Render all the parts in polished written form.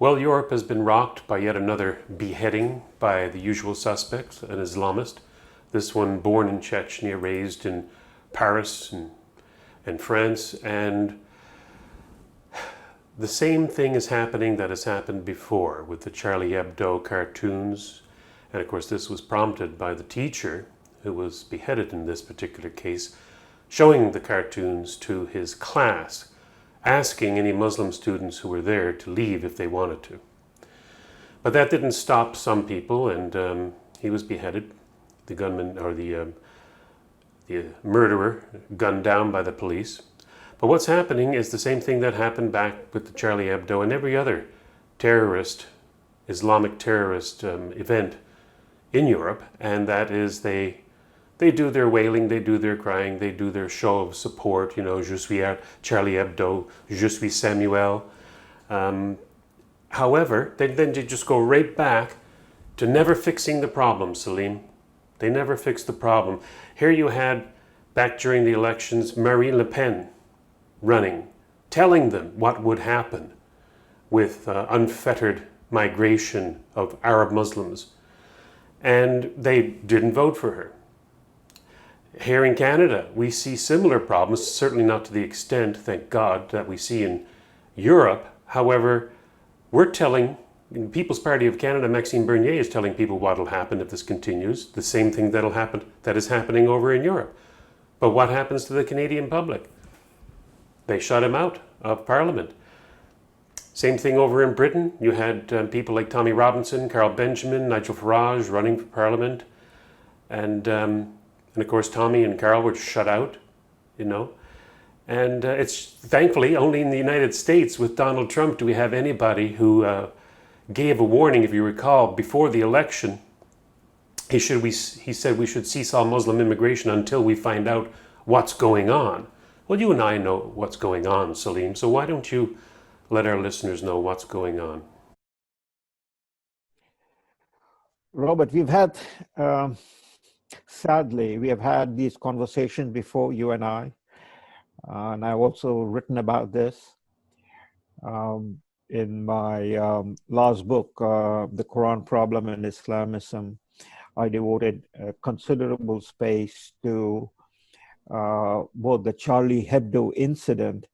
Well, Europe has been rocked by yet another beheading by the usual suspects, an Islamist. This one born in Chechnya, raised in Paris and France. And the same thing is happening that has happened before with the Charlie Hebdo cartoons. And of course, this was prompted by the teacher who was beheaded in this particular case, showing the cartoons to his class, asking any Muslim students who were there to leave if they wanted to. But that didn't stop some people, and he was beheaded. The gunman, or the murderer, gunned down by the police. But what's happening is the same thing that happened back with the Charlie Hebdo and every other terrorist, Islamic terrorist event in Europe, and that is they do their wailing, they do their crying, they do their show of support, je suis Charlie Hebdo, je suis Samuel. However, then they just go right back to never fixing the problem, Salim. They never fixed the problem. Here you had, back during the elections, Marine Le Pen running, telling them what would happen with unfettered migration of Arab Muslims. And they didn't vote for her. Here in Canada, we see similar problems, certainly not to the extent, thank God, that we see in Europe. However, we're telling, in the People's Party of Canada, Maxime Bernier is telling people what will happen if this continues, the same thing that is happening over in Europe. But what happens to the Canadian public? They shut him out of Parliament. Same thing over in Britain. You had people like Tommy Robinson, Carl Benjamin, Nigel Farage running for Parliament. And of course, Tommy and Carl were shut out, And it's thankfully only in the United States with Donald Trump do we have anybody who gave a warning, if you recall, before the election. He said we should cease all Muslim immigration until we find out what's going on. Well, you and I know what's going on, Salim, so why don't you let our listeners know what's going on? Robert, sadly, we have had these conversations before, you and I, and I've also written about this. In my last book, The Quran Problem and Islamism, I devoted a considerable space to both the Charlie Hebdo incident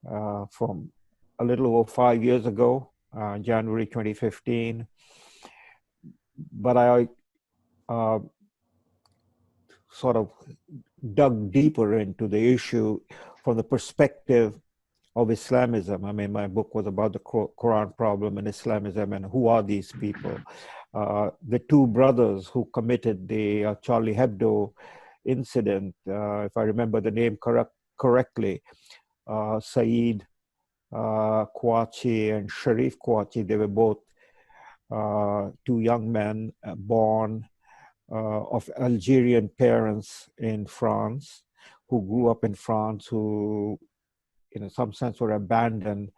from a little over 5 years ago, January 2015. But I sort of dug deeper into the issue from the perspective of Islamism. I mean, my book was about the Quran problem and Islamism and who are these people. The two brothers who committed the Charlie Hebdo incident, if I remember the name correctly, Saeed Kouachi and Sharif Kouachi, they were both two young men born of Algerian parents in France, who grew up in France, who in some sense were abandoned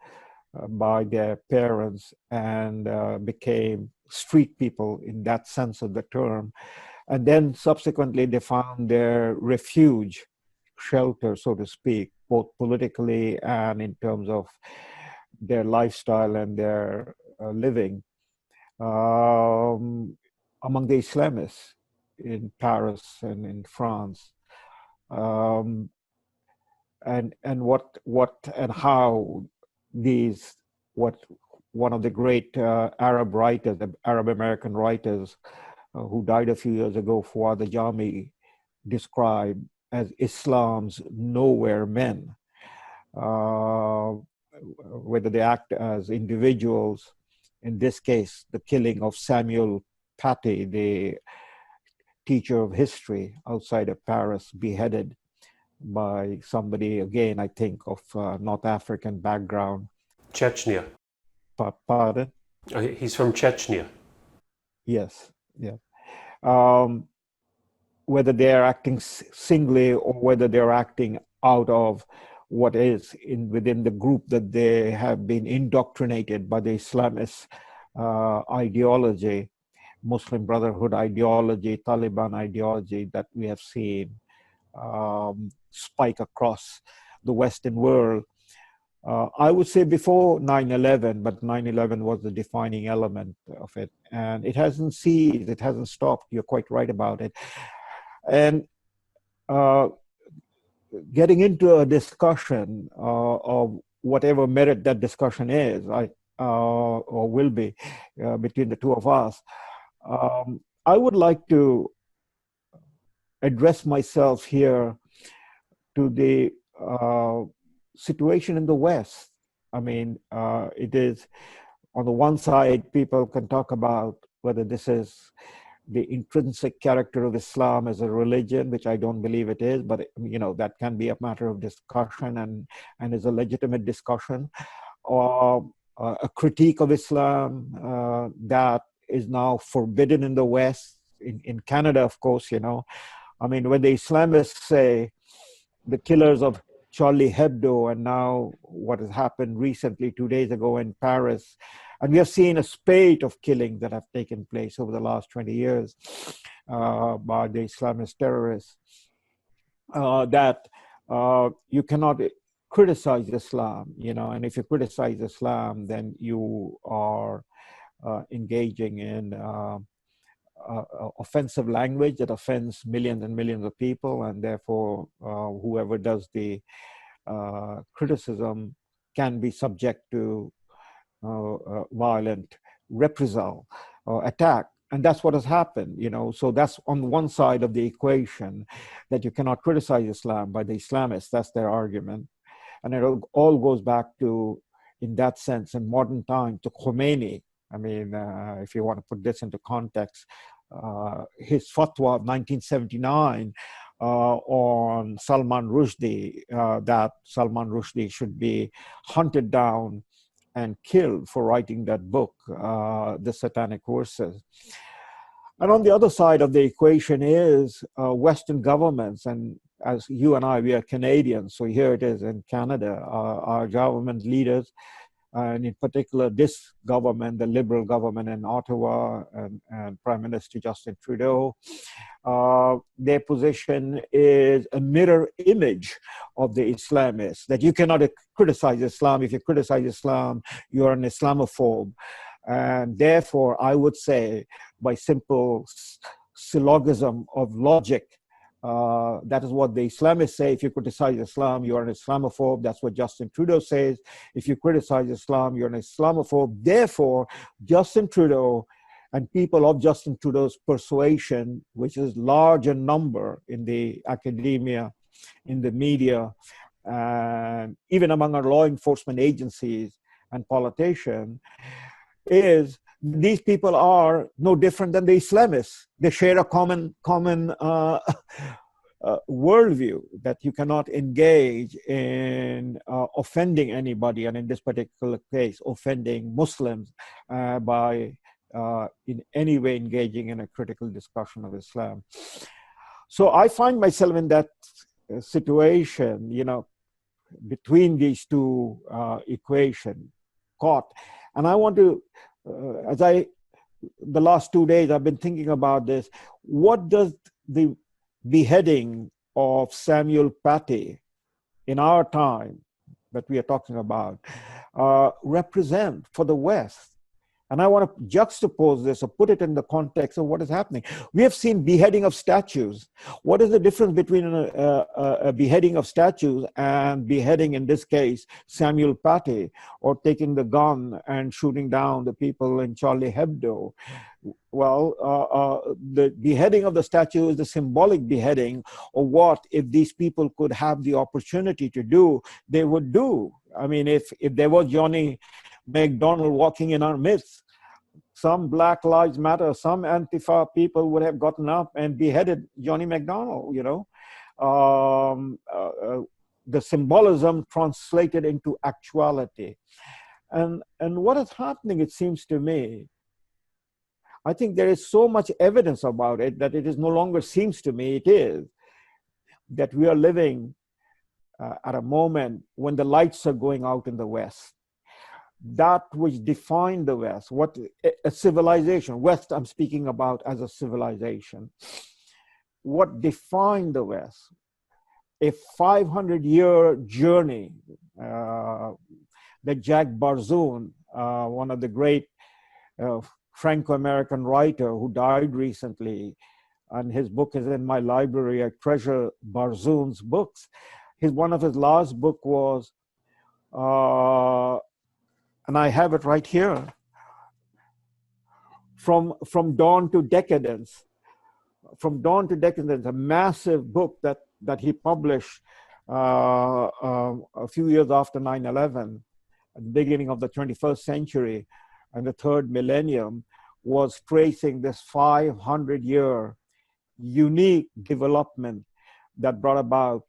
by their parents and became street people in that sense of the term. And then subsequently they found their refuge, shelter, so to speak, both politically and in terms of their lifestyle and their living among the Islamists in Paris and in France. And what and how these, what one of the great Arab writers, the Arab American writers who died a few years ago, Fuad Ajami, described as Islam's nowhere men, whether they act as individuals. In this case, the killing of Samuel Paty, the teacher of history outside of Paris, beheaded by somebody, again, I think, of North African background. Chechnya. Pardon? He's from Chechnya. Yes, yeah. Whether they're acting singly or whether they're acting out of what is within the group that they have been indoctrinated by the Islamist ideology, Muslim Brotherhood ideology, Taliban ideology that we have seen spike across the Western world. I would say before 9/11, but 9/11 was the defining element of it. And it hasn't ceased, it hasn't stopped. You're quite right about it. And uh, getting into a discussion of whatever merit that discussion is, or will be between the two of us, I would like to address myself here to the situation in the West. I mean, it is on the one side, people can talk about whether this is the intrinsic character of Islam as a religion, which I don't believe it is, but you know that can be a matter of discussion and is a legitimate discussion, or a critique of Islam that is now forbidden in the West. In Canada, of course, you know, I mean, when the Islamists say the killers of Charlie Hebdo and now what has happened recently 2 days ago in Paris, and we have seen a spate of killings that have taken place over the last 20 years by the Islamist terrorists, that you cannot criticize Islam, you know, and if you criticize Islam, then you are engaging in offensive language that offends millions and millions of people, and therefore whoever does the criticism can be subject to violent reprisal or attack. And that's what has happened, you know. So that's on one side of the equation, that you cannot criticize Islam by the Islamists. That's their argument. And it all goes back to, in that sense, in modern time, to Khomeini. I mean, if you want to put this into context, his fatwa of 1979 on Salman Rushdie, that Salman Rushdie should be hunted down and killed for writing that book, The Satanic Verses. And on the other side of the equation is Western governments. And as you and I, we are Canadians, so here it is in Canada, our government leaders, and in particular this government, the Liberal government in Ottawa, and Prime Minister Justin Trudeau, their position is a mirror image of the Islamists, that you cannot criticize Islam. If you criticize Islam, you're an Islamophobe. And therefore, I would say, by simple syllogism of logic, that is what the Islamists say. If you criticize Islam, you're an Islamophobe. That's what Justin Trudeau says. If you criticize Islam, you're an Islamophobe. Therefore, Justin Trudeau and people of Justin Trudeau's persuasion, which is large in number in the academia, in the media, and even among our law enforcement agencies and politicians, is these people are no different than the Islamists. They share a common worldview, that you cannot engage in offending anybody, and in this particular case, offending Muslims by in any way engaging in a critical discussion of Islam. So I find myself in that situation, you know, between these two equations, caught. And I want to, the last 2 days, I've been thinking about this. What does the beheading of Samuel Paty in our time that we are talking about represent for the West? And I want to juxtapose this or put it in the context of what is happening. We have seen beheading of statues. What is the difference between a beheading of statues and beheading, in this case, Samuel Paty, or taking the gun and shooting down the people in Charlie Hebdo? Well, the beheading of the statue is the symbolic beheading of what, if these people could have the opportunity to do, they would do. I mean, if there was Johnny McDonald walking in our midst, some Black Lives Matter, some Antifa people would have gotten up and beheaded Johnny McDonald, you know. The symbolism translated into actuality. And what is happening, it seems to me, I think there is so much evidence about it that it is no longer seems to me, it is, that we are living at a moment when the lights are going out in the West. That which defined the West, what a civilization, West I'm speaking about as a civilization, what defined the West, a 500-year journey that Jack Barzun, one of the great Franco-American writer who died recently, and his book is in my library. I treasure Barzun's books. One of his last book was, and I have it right here, From Dawn to Decadence. From Dawn to Decadence, a massive book that he published a few years after 9/11, at the beginning of the 21st century and the third millennium, was tracing this 500-year unique development that brought about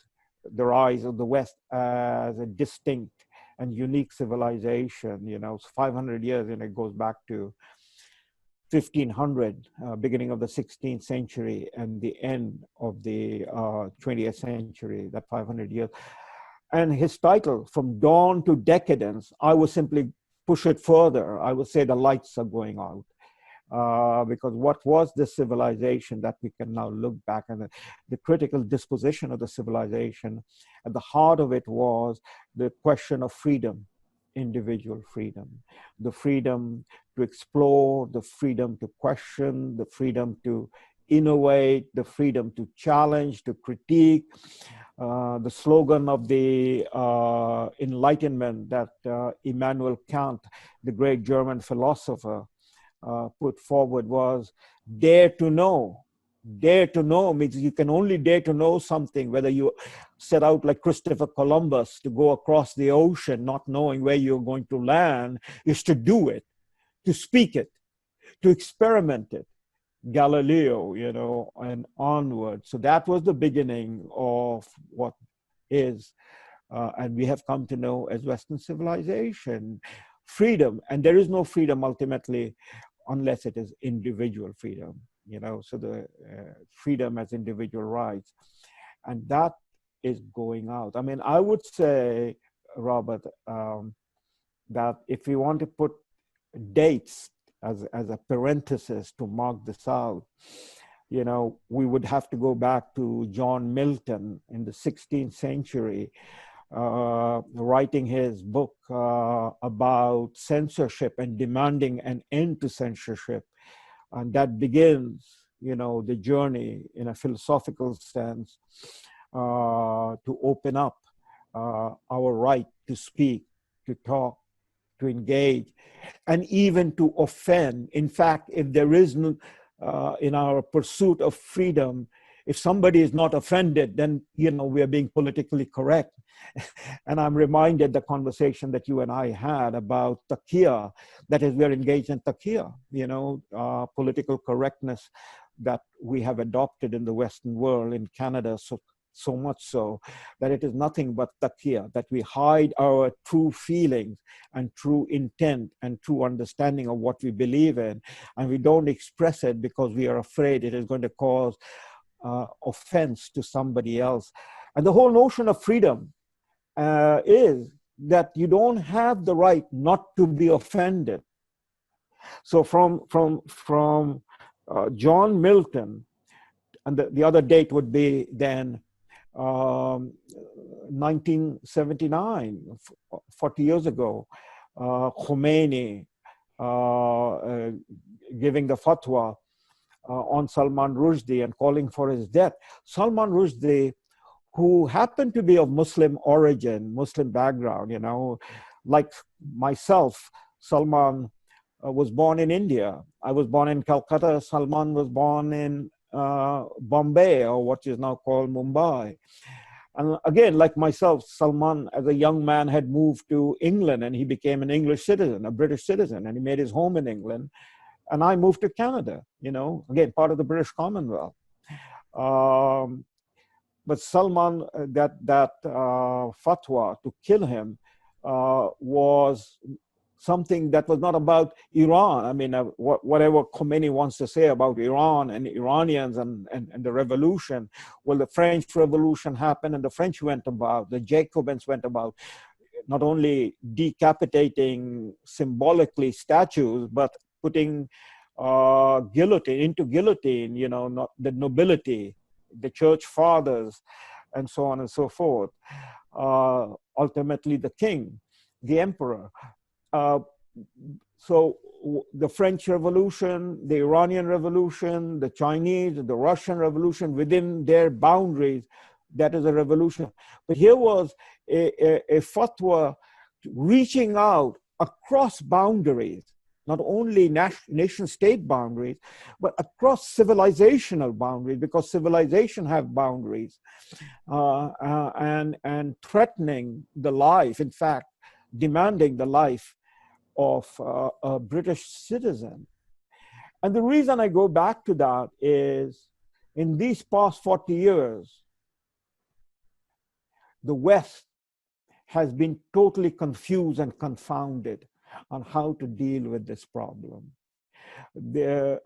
the rise of the West as a distinct and unique civilization. 500 years, and it goes back to 1500, beginning of the 16th century and the end of the 20th century, that 500 years. And his title, From Dawn to Decadence, I would simply push it further. I would say the lights are going out. Because what was this civilization that we can now look back, and the critical disposition of the civilization, at the heart of it was the question of freedom, individual freedom, the freedom to explore, the freedom to question, the freedom to innovate, the freedom to challenge, to critique. The slogan of the Enlightenment that Immanuel Kant, the great German philosopher, put forward was dare to know. Dare to know means you can only dare to know something, whether you set out like Christopher Columbus to go across the ocean, not knowing where you're going to land, is to do it, to speak it, to experiment it. Galileo, and onward. So that was the beginning of what is, and we have come to know as Western civilization, freedom. And there is no freedom ultimately unless it is individual freedom, so the freedom as individual rights. And that is going out. I mean, I would say, Robert, that if we want to put dates as a parenthesis to mark this out, we would have to go back to John Milton in the 16th century, writing his book about censorship and demanding an end to censorship. And that begins, the journey in a philosophical sense to open up our right to speak, to talk, to engage, and even to offend. In fact, if there is no, in our pursuit of freedom, if somebody is not offended, then, we are being politically correct. And I'm reminded the conversation that you and I had about taqiyya, that is, we're engaged in taqiyya, political correctness that we have adopted in the Western world, in Canada, so much so that it is nothing but taqiyya, that we hide our true feelings and true intent and true understanding of what we believe in, and we don't express it because we are afraid it is going to cause offense to somebody else. And the whole notion of freedom is that you don't have the right not to be offended. So from John Milton, and the other date would be then 1979, 40 years ago, Khomeini giving the fatwa on Salman Rushdie and calling for his death. Salman Rushdie, who happened to be of Muslim origin, Muslim background, like myself, Salman was born in India. I was born in Calcutta. Salman was born in Bombay, or what is now called Mumbai. And again, like myself, Salman, as a young man, had moved to England, and he became an English citizen, a British citizen, and he made his home in England. And I moved to Canada, again, part of the British Commonwealth. But Salman, that fatwa to kill him was something that was not about Iran. I mean, whatever Khomeini wants to say about Iran and Iranians and the revolution, well, the French Revolution happened and the French went about, the Jacobins went about, not only decapitating symbolically statues, but putting guillotine, not the nobility, the church fathers, and so on and so forth. Ultimately, the king. the emperor. Uh, so the French Revolution, the Iranian Revolution, the Chinese, the Russian Revolution, within their boundaries, that is a revolution. But here was a fatwa reaching out across boundaries, not only nation-state boundaries, but across civilizational boundaries, because civilization have boundaries, and threatening the life, in fact, demanding the life of a British citizen. And the reason I go back to that is in these past 40 years, the West has been totally confused and confounded on how to deal with this problem. The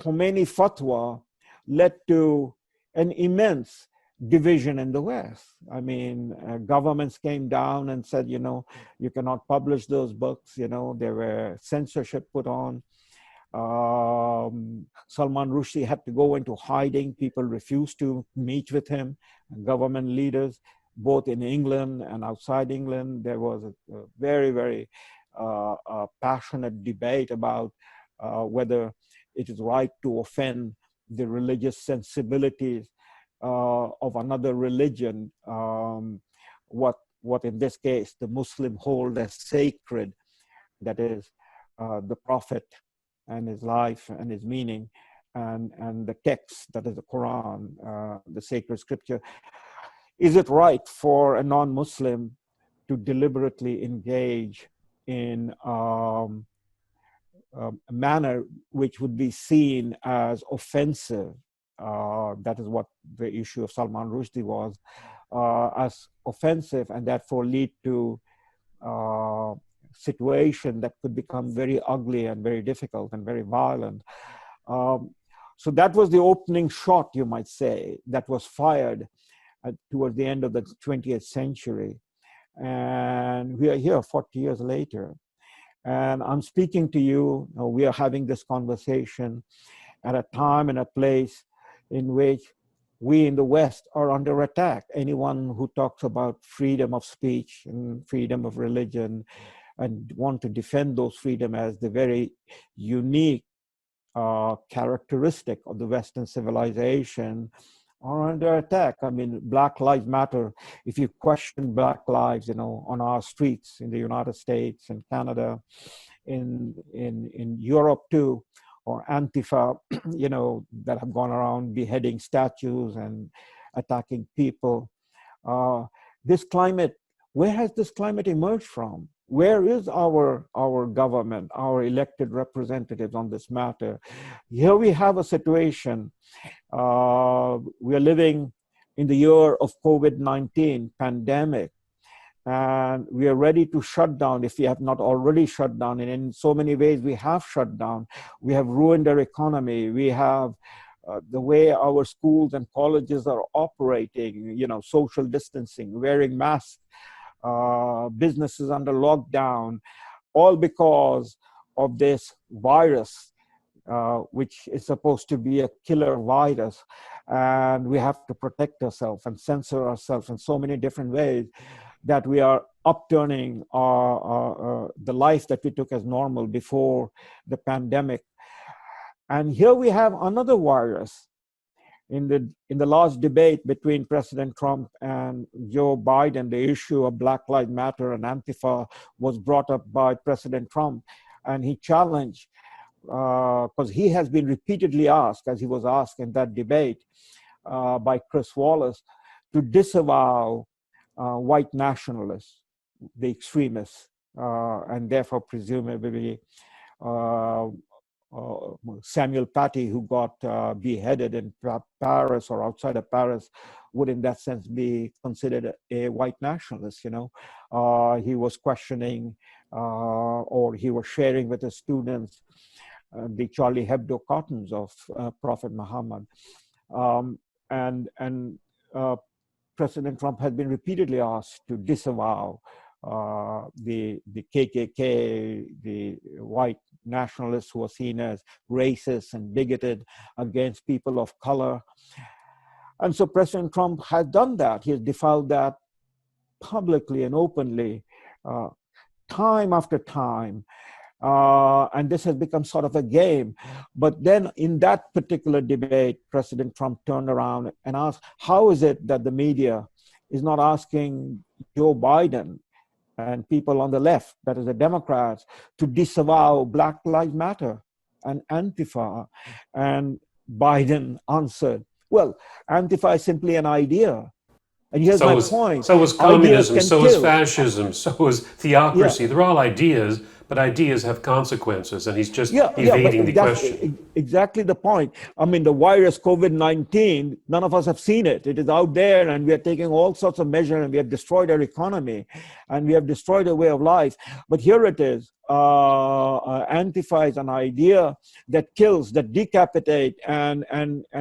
Khomeini fatwa led to an immense division in the West. I mean, governments came down and said, you know, you cannot publish those books. You know, there were censorship put on. Salman Rushdie had to go into hiding. People refused to meet with him. Government leaders, both in England and outside England, there was a very, very passionate debate about whether it is right to offend the religious sensibilities of another religion, what in this case the Muslim hold as sacred, that is the Prophet and his life and his meaning, and the text, that is the Quran, the sacred scripture. Is it right for a non-Muslim to deliberately engage in a manner which would be seen as offensive? That is what the issue of Salman Rushdie was, as offensive, and therefore lead to situation that could become very ugly and very difficult and very violent. So that was the opening shot, you might say, that was fired towards the end of the 20th century. And we are here 40 years later. And I'm speaking to you, we are having this conversation at a time and a place in which we in the West are under attack. Anyone who talks about freedom of speech and freedom of religion and want to defend those freedom as the very unique characteristic of the Western civilization are under attack. I mean, Black Lives Matter. If you question Black lives, you know, on our streets in the United States and Canada, in Europe too, or Antifa, you know, that have gone around beheading statues and attacking people. This climate, where has this climate emerged from? Where is our government, our elected representatives on this matter? Here we have a situation. We are living in the year of COVID-19 pandemic, and we are ready to shut down if we have not already shut down. And in so many ways, we have shut down. We have ruined our economy. We have the way our schools and colleges are operating, you know, social distancing, wearing masks, businesses under lockdown, all because of this virus, which is supposed to be a killer virus. And we have to protect ourselves and censor ourselves in so many different ways that we are upturning the life that we took as normal before the pandemic. And here we have another virus. In the last debate between President Trump and Joe Biden, the issue of Black Lives Matter and Antifa was brought up by President Trump, and he challenged, because he has been repeatedly asked, as he was asked in that debate by Chris Wallace, to disavow white nationalists, the extremists, and therefore presumably Samuel Paty, who got beheaded in Paris or outside of Paris, would in that sense be considered a white nationalist. You know, he was questioning or he was sharing with his students the Charlie Hebdo cartoons of Prophet Muhammad, and President Trump has been repeatedly asked to disavow the KKK, the white nationalists who are seen as racist and bigoted against people of color. And so President Trump has done that. He has defiled that publicly and openly. time after time. And this has become sort of a game. But then in that particular debate, President Trump turned around and asked, how is it that the media is not asking Joe Biden and people on the left, that is the Democrats, to disavow Black Lives Matter and Antifa? And Biden answered, well, Antifa is simply an idea. And here's my point. So was Ideas communism, can so was kill. fascism, so was Yeah, theocracy. They're all ideas, but ideas have consequences, and he's just yeah, evading the but that's question. exactly the point. I mean, the virus COVID-19, none of us have seen it. It is out there, and we are taking all sorts of measures, and we have destroyed our economy, and we have destroyed our way of life. But here it is. Antifa is an idea that kills, that decapitate, and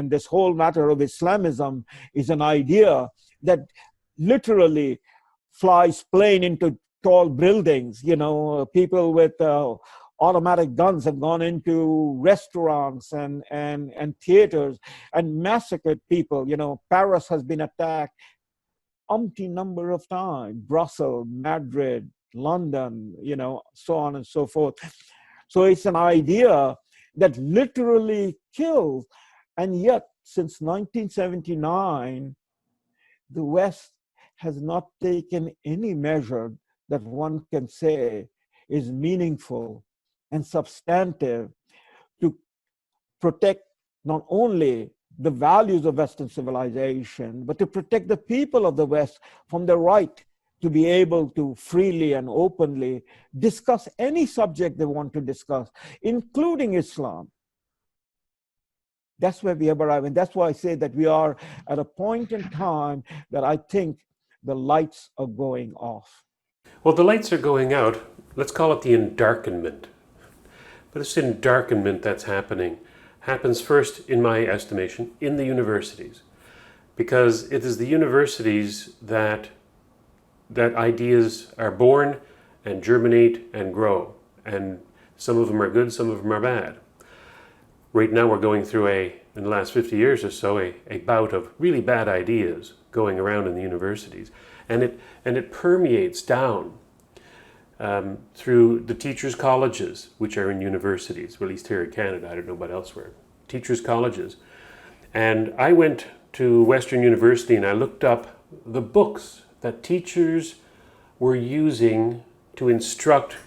this whole matter of Islamism is an idea that literally flies plane into tall buildings. You know, people with automatic guns have gone into restaurants and theaters and massacred people. You know, Paris has been attacked umpteen number of times, Brussels, Madrid, London, you know, so on and so forth. So it's an idea that literally kills. And yet, since 1979, the West has not taken any measure that one can say is meaningful and substantive to protect not only the values of Western civilization, but to protect the people of the West from the right to be able to freely and openly discuss any subject they want to discuss, including Islam. That's where we have arrived. And that's why I say that we are at a point in time that I think the lights are going off. Well, the lights are going out. Let's call it the endarkenment. But this endarkenment that's happening happens first, in my estimation, in the universities. Because it is the universities that ideas are born and germinate and grow. And some of them are good, some of them are bad. Right now we're going through in the last 50 years or so, a bout of really bad ideas going around in the universities. And it permeates down through the teachers' colleges, which are in universities, at least here in Canada, I don't know about elsewhere. Teachers' colleges. And I went to Western University and I looked up the books that teachers were using to instruct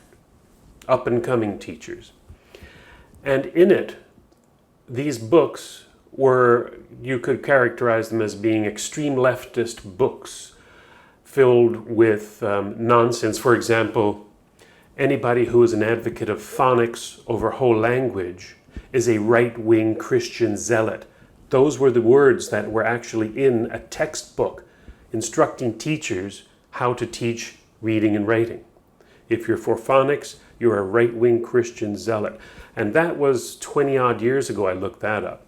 up-and-coming teachers. And in it, these books were, you could characterize them as being extreme leftist books filled with nonsense. For example, anybody who is an advocate of phonics over whole language is a right-wing Christian zealot. Those were the words that were actually in a textbook instructing teachers how to teach reading and writing. If you're for phonics, you're a right-wing Christian zealot. And that was 20 odd years ago. I looked that up.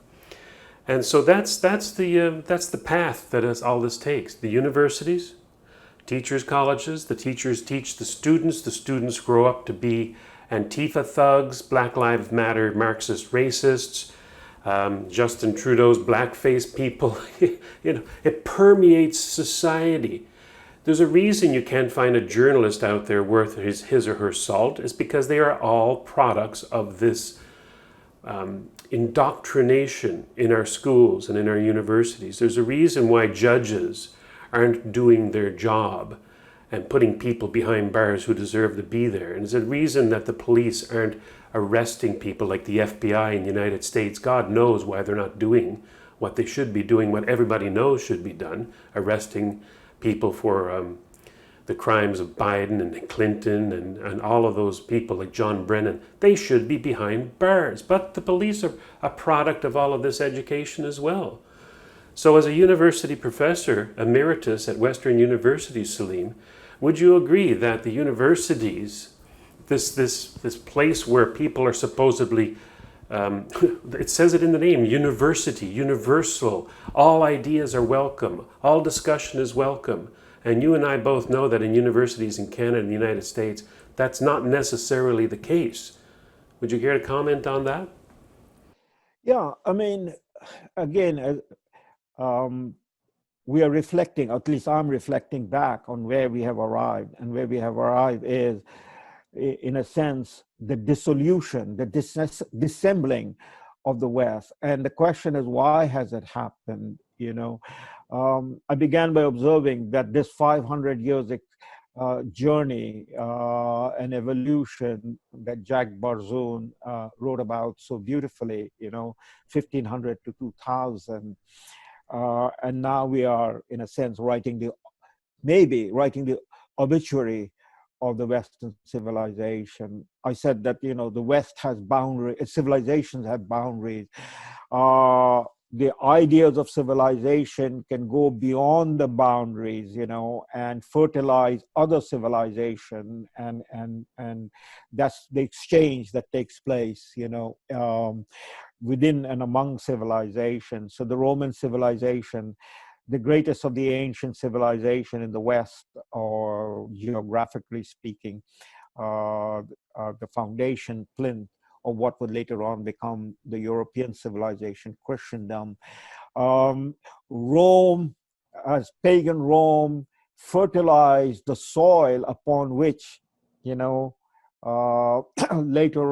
And so that's the path that all this takes. The universities, teachers' colleges, the teachers teach the students grow up to be Antifa thugs, Black Lives Matter Marxist racists, Justin Trudeau's blackface people. You know, it permeates society. There's a reason you can't find a journalist out there worth his or her salt. It's because they are all products of this indoctrination in our schools and in our universities. There's a reason why judges aren't doing their job and putting people behind bars who deserve to be there. And there's a reason that the police aren't arresting people like the FBI in the United States. God knows why they're not doing what they should be doing, what everybody knows should be done, arresting people for the crimes of Biden and Clinton and all of those people like John Brennan. They should be behind bars. But the police are a product of all of this education as well. So as a university professor emeritus at Western University, Salim, would you agree that the universities, this place where people are supposedly, it says it in the name, university, universal, all ideas are welcome, all discussion is welcome. And you and I both know that in universities in Canada and the United States, that's not necessarily the case. Would you care to comment on that? Yeah, I mean, again, we are reflecting, at least I'm reflecting back on where we have arrived. And where we have arrived is in a sense, the dissolution, the dissembling of the West. And the question is, why has it happened? I began by observing that this 500 years journey and evolution that Jack Barzoon wrote about so beautifully, 1500 to 2000. And now we are, in a sense, maybe writing the obituary of the Western civilization. I said that, the West has boundaries, civilizations have boundaries. The ideas of civilization can go beyond the boundaries, and fertilize other civilization, and that's the exchange that takes place, within and among civilizations. So the Roman civilization, the greatest of the ancient civilization in the West, or geographically speaking, the foundation plinth of what would later on become the European civilization, Christendom. Rome, as pagan Rome, fertilized the soil upon which, later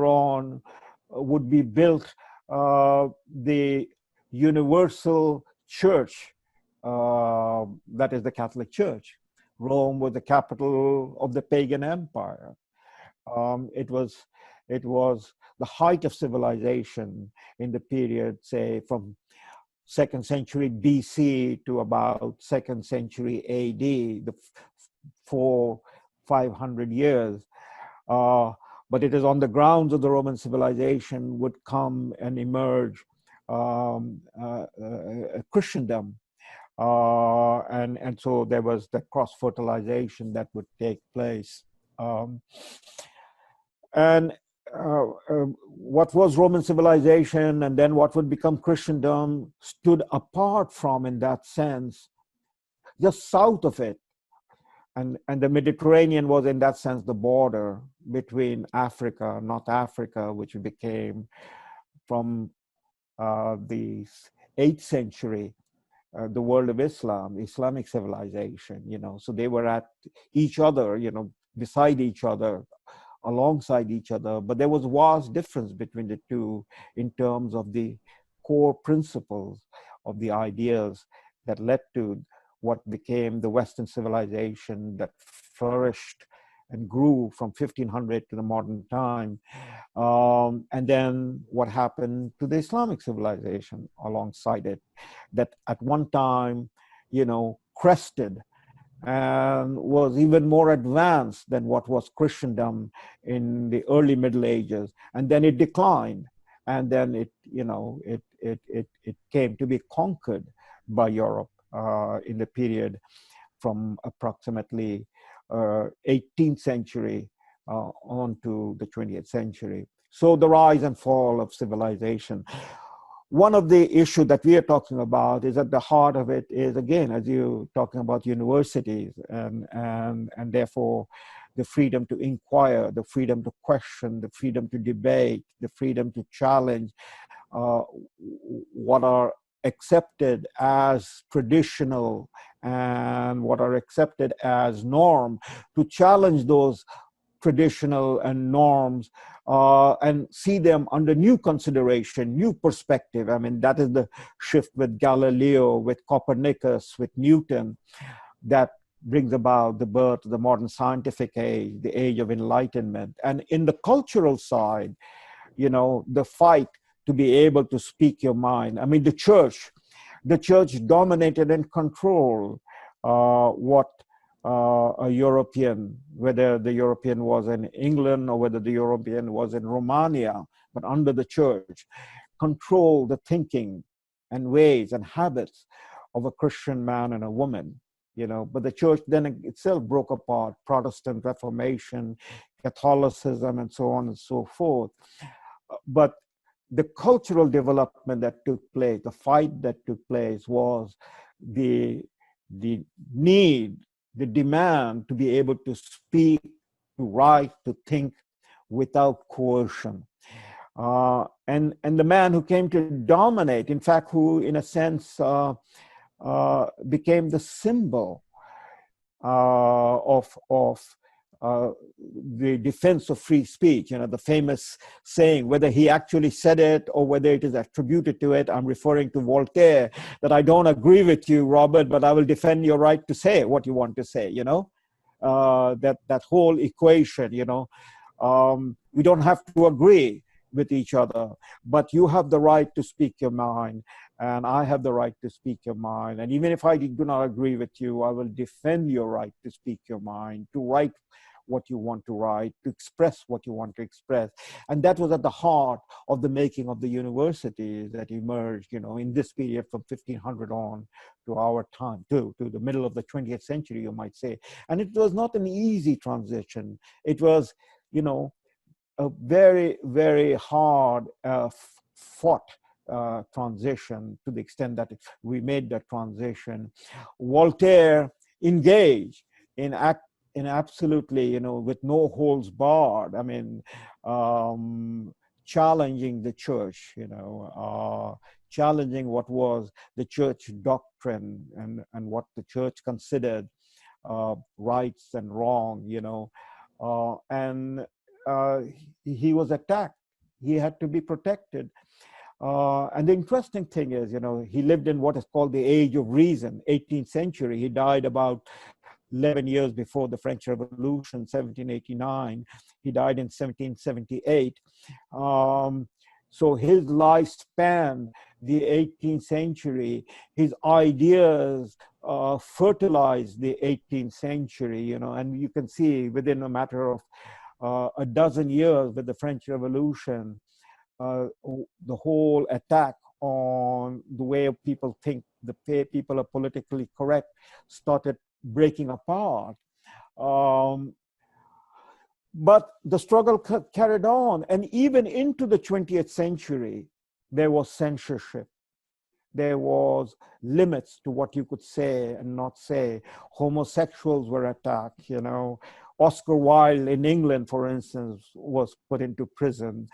on would be built the universal church, that is the Catholic Church. Rome was the capital of the pagan empire. It was the height of civilization in the period, say, from 2nd century BC to about 2nd century AD, the 500 years. But it is on the grounds of the Roman civilization would come and emerge Christendom. And so there was the cross-fertilization that would take place. What was Roman civilization and then what would become Christendom stood apart from, in that sense, just south of it. And the Mediterranean was, in that sense, the border between Africa, North Africa, which became from the 8th century, the world of Islam, Islamic civilization, so they were at each other, beside each other, alongside each other, but there was vast difference between the two in terms of the core principles of the ideas that led to what became the Western civilization that flourished and grew from 1500 to the modern time. And then what happened to the Islamic civilization alongside it, that at one time, crested and was even more advanced than what was Christendom in the early Middle Ages. And then it declined. And then it came to be conquered by Europe in the period from approximately 18th century on to the 20th century. So the rise and fall of civilization. One of the issues that we are talking about is at the heart of it is, again, as you're talking about universities and therefore the freedom to inquire, the freedom to question, the freedom to debate, the freedom to challenge what are accepted as traditional and what are accepted as norm, to challenge those traditional and norms and see them under new consideration, new perspective. I mean, that is the shift with Galileo, with Copernicus, with Newton, that brings about the birth of the modern scientific age, the age of enlightenment. And in the cultural side, the fight to be able to speak your mind. I mean, the church dominated and controlled what a European, whether the European was in England or whether the European was in Romania, but under the church, control the thinking and ways and habits of a Christian man and a woman, but the church then itself broke apart, Protestant Reformation, Catholicism, and so on and so forth. But the cultural development that took place, the fight that took place, was the need, the demand to be able to speak, to write, to think without coercion. And the man who came to dominate, in fact, who in a sense became the symbol of the defense of free speech, the famous saying, whether he actually said it or whether it is attributed to it. I'm referring to Voltaire, that I don't agree with you, Robert, but I will defend your right to say what you want to say, that whole equation, we don't have to agree with each other, but you have the right to speak your mind, and I have the right to speak your mind. And even if I do not agree with you, I will defend your right to speak your mind, to write what you want to write, to express what you want to express. And that was at the heart of the making of the universities that emerged, in this period from 1500 on to our time, to the middle of the 20th century, you might say. And it was not an easy transition. It was, a very, very hard fought transition, to the extent that we made that transition. Voltaire engaged in absolutely, with no holds barred. I mean, challenging the church, challenging what was the church doctrine and what the church considered rights and wrong, and he was attacked. He had to be protected. And the interesting thing is, he lived in what is called the Age of Reason, 18th century. He died about 11 years before the French Revolution, 1789. He died in 1778. So his life spanned the 18th century. His ideas fertilized the 18th century, and you can see within a matter of a dozen years with the French Revolution, the whole attack on the way people think, the way people are politically correct, started breaking apart. But the struggle carried on, and even into the 20th century, there was censorship. There was limits to what you could say and not say. Homosexuals were attacked, Oscar Wilde in England, for instance, was put into prison.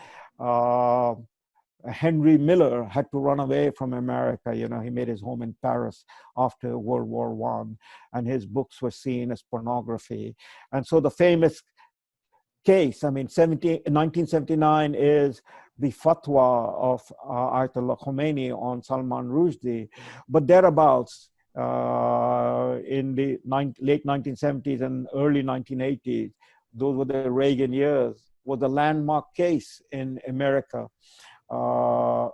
Henry Miller had to run away from America. He made his home in Paris after World War I, and his books were seen as pornography. And so the famous case, 1979 is the fatwa of Ayatollah Khomeini on Salman Rushdie, but thereabouts, in the late 1970s and early 1980s, those were the Reagan years, was a landmark case in America. What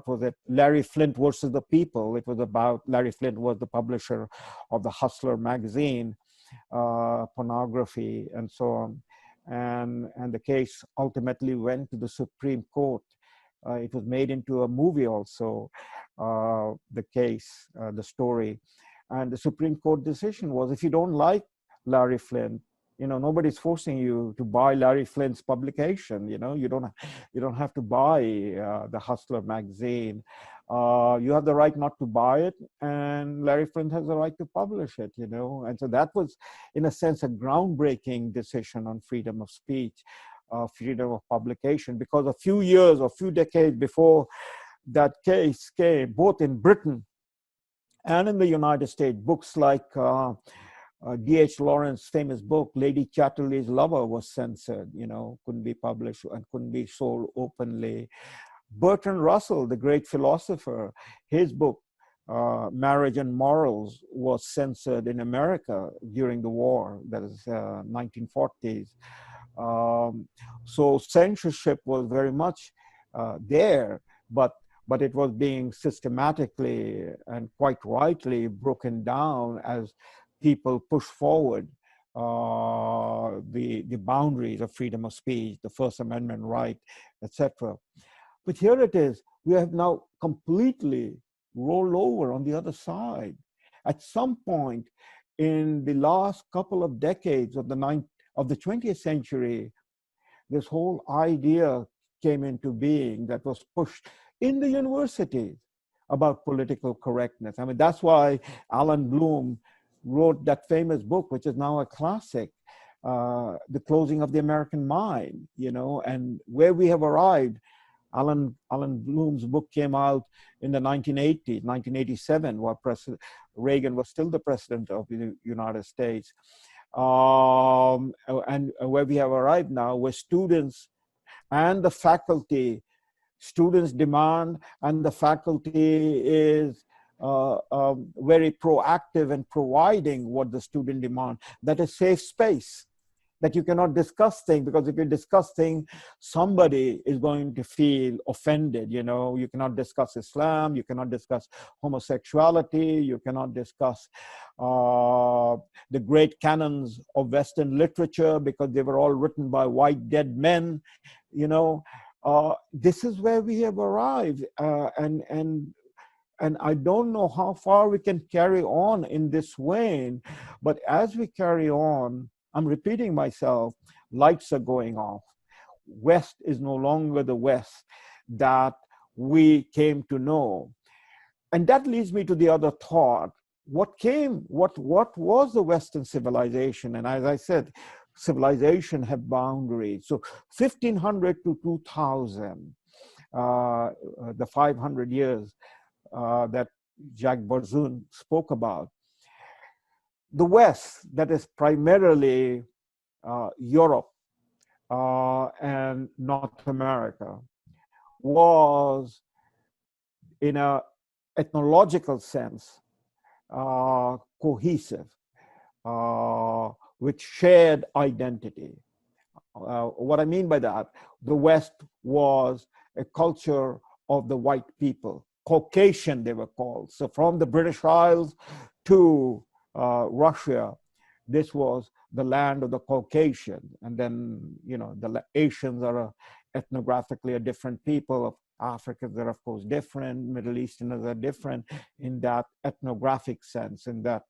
was it? Larry Flynt versus the People. It was about, Larry Flynt was the publisher of the Hustler magazine, pornography and so on. And the case ultimately went to the Supreme Court. It was made into a movie also, the case, the story. And the Supreme Court decision was, if you don't like Larry Flynt, nobody's forcing you to buy Larry Flynt's publication. You don't have to buy the Hustler magazine. You have the right not to buy it, and Larry Flynt has the right to publish it. And so that was, in a sense, a groundbreaking decision on freedom of speech, freedom of publication, because a few years or few decades before that case came, both in Britain and in the United States, books like D.H. Lawrence's famous book, Lady Chatterley's Lover, was censored, couldn't be published and couldn't be sold openly. Bertrand Russell, the great philosopher, his book, Marriage and Morals, was censored in America during the war, that is 1940s. So censorship was very much there, but it was being systematically and quite rightly broken down as people push forward the boundaries of freedom of speech, the First Amendment right, etc. But here it is, we have now completely rolled over on the other side. At some point in the last couple of decades of the 20th century, this whole idea came into being that was pushed in the universities about political correctness. That's why Alan Bloom wrote that famous book, which is now a classic, The Closing of the American Mind, and where we have arrived. Alan Bloom's book came out in the 1980s, 1987, while Reagan was still the president of the United States. and where we have arrived now, where students and the faculty, students demand, and the faculty is very proactive in providing what the student demand. That is safe space, that you cannot discuss things, because if you discuss things, somebody is going to feel offended. You know, you cannot discuss Islam, you cannot discuss homosexuality, you cannot discuss the great canons of Western literature, because they were all written by white dead men. You know, this is where we have arrived, and I don't know how far we can carry on in this vein, but as we carry on, I'm repeating myself, lights are going off. West is no longer the West that we came to know. And that leads me to the other thought. What was the Western civilization? And as I said, civilization have boundaries. So 1500 to 2000, the 500 years that Jacques Bourzoon spoke about. The West, that is primarily Europe and North America, was in an ethnological sense cohesive, with shared identity. What I mean by that, the West was a culture of the white people, Caucasian they were called. So from the British Isles to Russia, this was the land of the Caucasian. And then, you know, the Asians are ethnographically a different people. Africans are, of course, different. Middle Easterners are different in that ethnographic sense, in that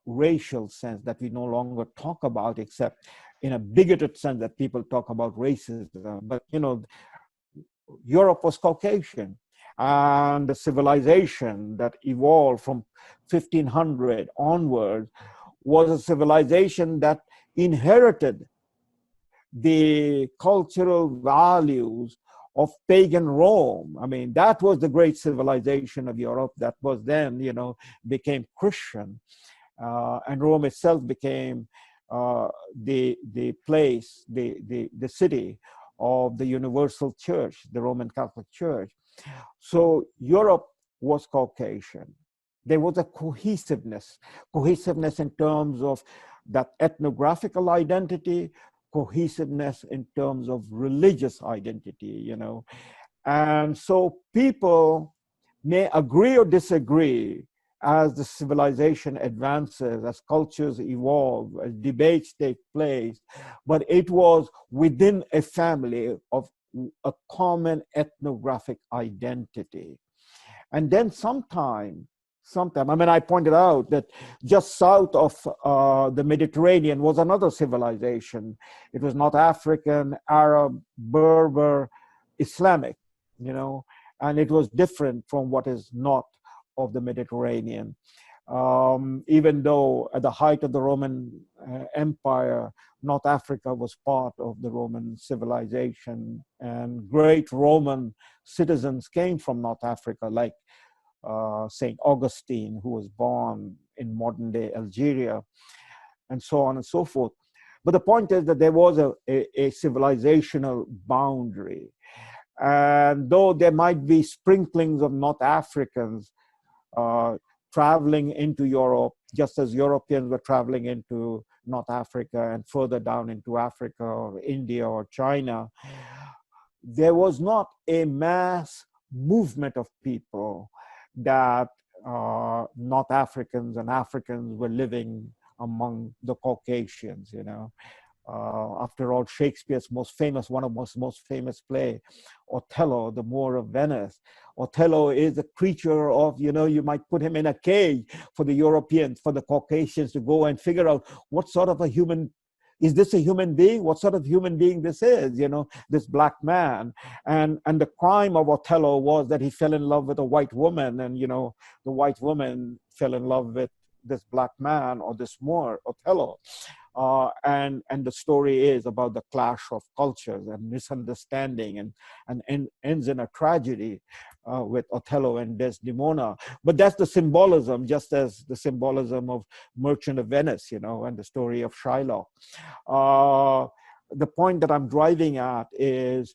racial sense that we no longer talk about, except in a bigoted sense that people talk about racism. But, you know, Europe was Caucasian. And the civilization that evolved from 1500 onward was a civilization that inherited the cultural values of pagan Rome. I mean, that was the great civilization of Europe that was then, you know, became Christian. And Rome itself became the place, the city of the universal church, the Roman Catholic Church. So Europe was Caucasian. There was a cohesiveness in terms of that ethnographical identity, cohesiveness in terms of religious identity, you know. And so people may agree or disagree as the civilization advances, as cultures evolve, as debates take place, but it was within a family of a common ethnographic identity. And then sometime, I mean, I pointed out that just south of the Mediterranean was another civilization. It was North African, Arab, Berber, Islamic, you know, and it was different from what is north of the Mediterranean. Even though at the height of the Roman Empire, North Africa was part of the Roman civilization, and great Roman citizens came from North Africa, like St. Augustine, who was born in modern-day Algeria, and so on and so forth. But the point is that there was a civilizational boundary. And though there might be sprinklings of North Africans traveling into Europe, just as Europeans were traveling into North Africa and further down into Africa or India or China, there was not a mass movement of people that North Africans and Africans were living among the Caucasians, you know. After all, Shakespeare's one of most famous play, Othello, the Moor of Venice. Othello is a creature of, you know, you might put him in a cage for the Europeans, for the Caucasians to go and figure out what sort of a human, is this a human being? What sort of human being this is, you know, this black man. And the crime of Othello was that he fell in love with a white woman, and, you know, the white woman fell in love with this black man, or this Moor, Othello. And the story is about the clash of cultures and misunderstanding, and ends in a tragedy with Othello and Desdemona. But that's the symbolism, just as the symbolism of Merchant of Venice, you know, and the story of Shylock. The point that I'm driving at is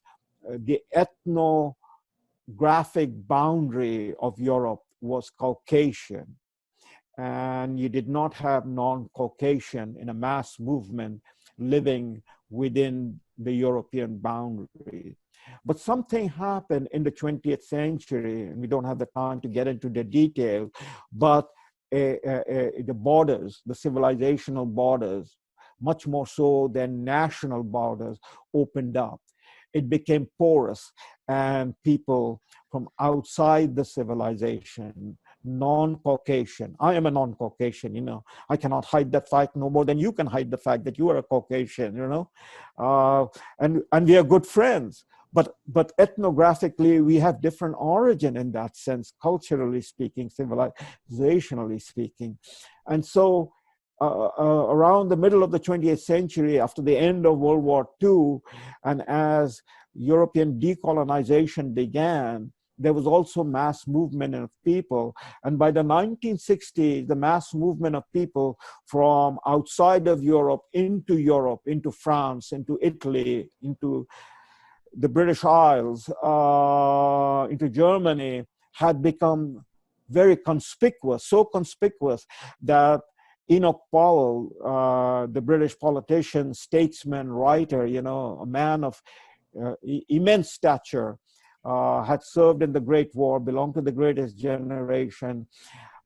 the ethnographic boundary of Europe was Caucasian, and you did not have non-Caucasian in a mass movement living within the European boundary. But something happened in the 20th century, and we don't have the time to get into the detail, but the borders, the civilizational borders, much more so than national borders, opened up. It became porous, and people from outside the civilization, non-Caucasian. I am a non-Caucasian, you know. I cannot hide that fact no more than you can hide the fact that you are a Caucasian, you know. And we are good friends. But ethnographically, we have different origin in that sense, culturally speaking, civilizationally speaking. And so around the middle of the 20th century, after the end of World War II, and as European decolonization began, there was also mass movement of people. And by the 1960s, the mass movement of people from outside of Europe, into France, into Italy, into the British Isles, into Germany, had become very conspicuous, so conspicuous that Enoch Powell, the British politician, statesman, writer, you know, a man of immense stature, had served in the Great War, belonged to the greatest generation,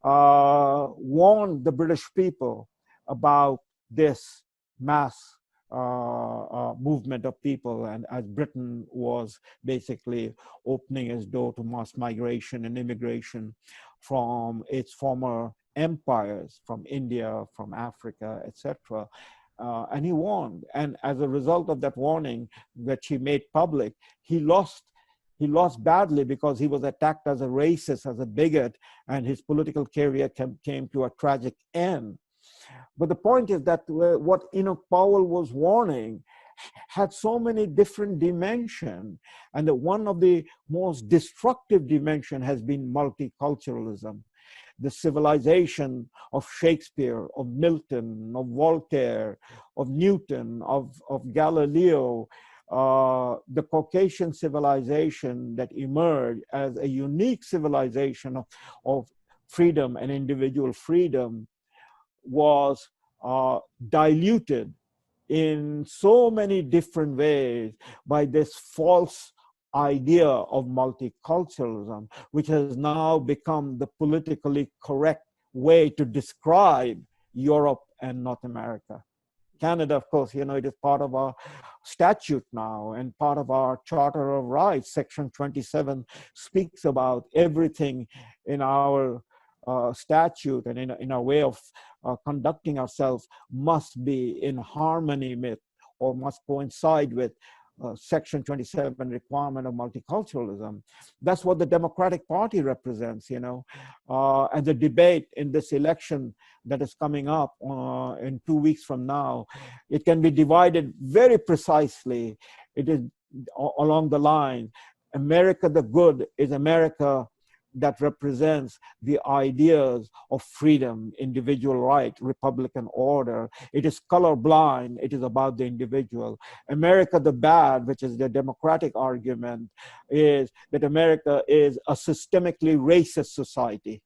warned the British people about this mass movement of people, and as Britain was basically opening its door to mass migration and immigration from its former empires, from India, from Africa, etc. And he warned, and as a result of that warning that he made public, he lost badly, because he was attacked as a racist, as a bigot, and his political career came to a tragic end. But the point is that what Enoch Powell was warning had so many different dimensions, and that one of the most destructive dimensions has been multiculturalism. The civilization of Shakespeare, of Milton, of Voltaire, of Newton, of Galileo, the Caucasian civilization that emerged as a unique civilization of freedom and individual freedom was diluted in so many different ways by this false idea of multiculturalism, which has now become the politically correct way to describe Europe and North America. Canada, of course, you know, it is part of our statute now and part of our Charter of Rights. Section 27 speaks about everything in our statute and in our way of conducting ourselves must be in harmony with, or must coincide with, Section 27 requirement of multiculturalism. That's what the Democratic Party represents, you know. And the debate in this election that is coming up in 2 weeks from now, it can be divided very precisely. It is along the line, America the good is America that represents the ideas of freedom, individual right, republican order. It is colorblind. It is about the individual. America the bad, which is the Democratic argument, is that America is a systemically racist society,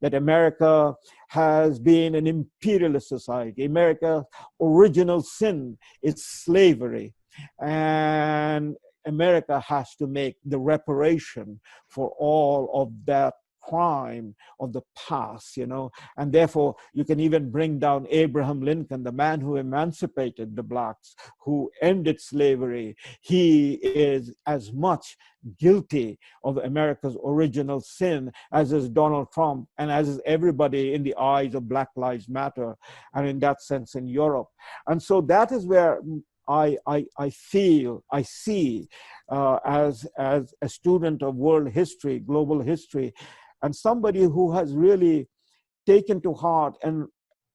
that America has been an imperialist society. America's original sin is slavery, and America has to make the reparation for all of that crime of the past, you know. And therefore, you can even bring down Abraham Lincoln, the man who emancipated the blacks, who ended slavery. He is as much guilty of America's original sin as is Donald Trump, and as is everybody in the eyes of Black Lives Matter, and in that sense in Europe. And so that is where I see as a student of world history, global history, and somebody who has really taken to heart and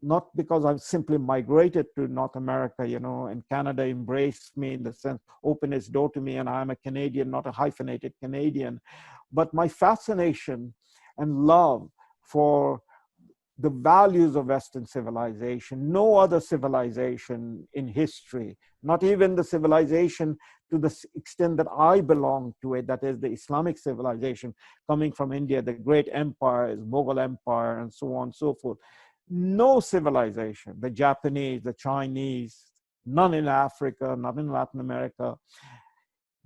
not because I've simply migrated to North America, and Canada embraced me in the sense, opened its door to me, and I'm a Canadian, not a hyphenated Canadian, but my fascination and love for the values of Western civilization. No other civilization in history, not even the civilization to the extent that I belong to it, that is the Islamic civilization coming from India, the great empires, Mughal Empire, and so on and so forth. No civilization, the Japanese, the Chinese, none in Africa, none in Latin America,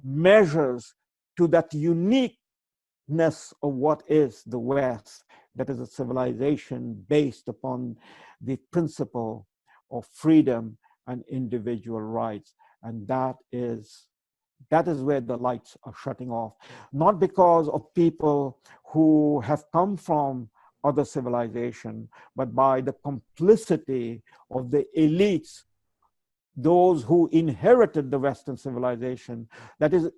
measures to that uniqueness of what is the West, that is a civilization based upon the principle of freedom and individual rights. And that is where the lights are shutting off, not because of people who have come from other civilization, but by the complicity of the elites, those who inherited the Western civilization, that is,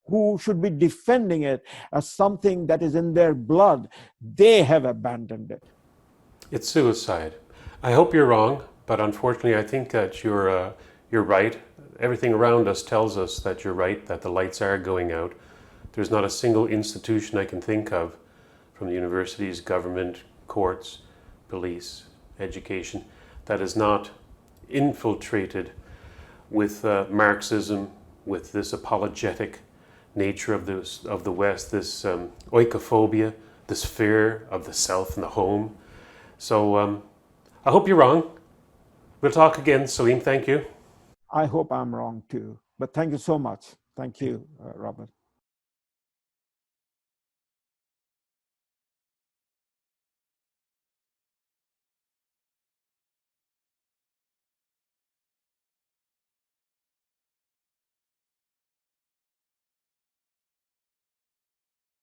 who should be defending it as something that is in their blood. They have abandoned it. It's suicide. I hope you're wrong, but unfortunately I think that you're right. Everything around us tells us that you're right, that the lights are going out. There's not a single institution I can think of, from the universities, government, courts, police, education, that is not infiltrated with Marxism, with this apologetic nature of the West, this oikophobia, this fear of the self and the home. So I hope you're wrong. We'll talk again, Salim. Thank you. I hope I'm wrong too, but thank you so much. Thank you, Robert.